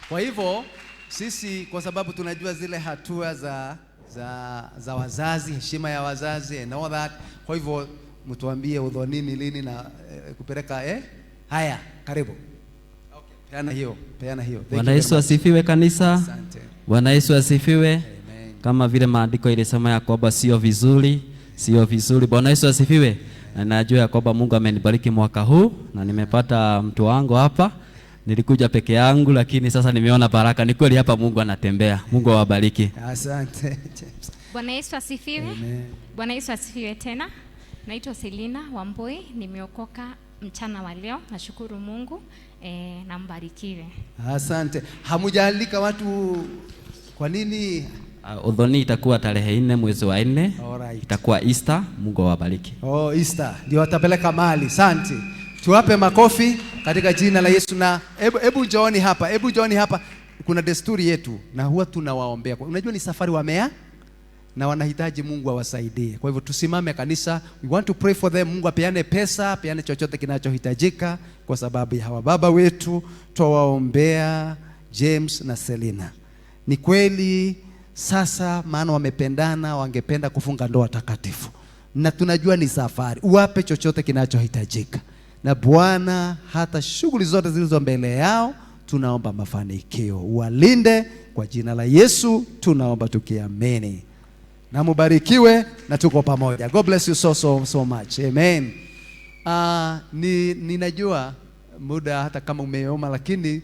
Kwa hivyo sisi kwa sababu tunajua zile hatua za wazazi, heshima ya wazazi and all that. Kwa hivyo mtuambie udhonini lini na kupeleka haya karibu. Okay, peana hiyo. Bwana Yesu asifiwe kanisa. Asante. Bwana Yesu asifiwe. Amen. Kama vile maandiko ilisema ya kwamba sio vizuri. Bwana Yesu asifiwe. Na najua ya kwamba Mungu amenibariki mwaka huu na nimepata mtu wangu hapa. Nilikuja peke yangu lakini sasa nimeona baraka. Ni kweli hapa Mungu anatembea. Mungu awabariki. Asante. Bwana Yesu asifiwe. Amen. Bwana Yesu asifiwe tena. Naitwa Selina Wamboi, nimeokoka mchana wa leo. Nashukuru Mungu na mbarikiwe. Asante. Hamujaalika watu kwa nini? Udhoni itakuwa tarehe 4 mwezi wa 4. Alright. Itakuwa Easter. Mungu awabariki. Easter ndio watapeleka mali. Asante. Tuwape makofi katika jina la Yesu. Na hebu njooni hapa. Kuna desturi yetu na huwa tunawaombea. Unajua ni safari wamea na wanahitaji Mungu awasaidie. Kwa hivyo tusimame kanisa. We want to pray for them. Mungu apeane pesa, apeane chochote kinachohitajika kwa sababu ya hawa baba wetu. Tuwaombea James na Selina. Ni kweli sasa maana wamependana, wangependa kufunga ndoa takatifu. Na tunajua ni safari. Uwape chochote kinachohitajika. Na Bwana hata shughuli zote zilizo mbele yao tunaomba mafanikio. Uwalinde kwa jina la Yesu tunaomba tukiamini. Na mubarikiwe na tuko pamoja. God bless you so much. Amen. Ninajua muda hata kama umeoma lakini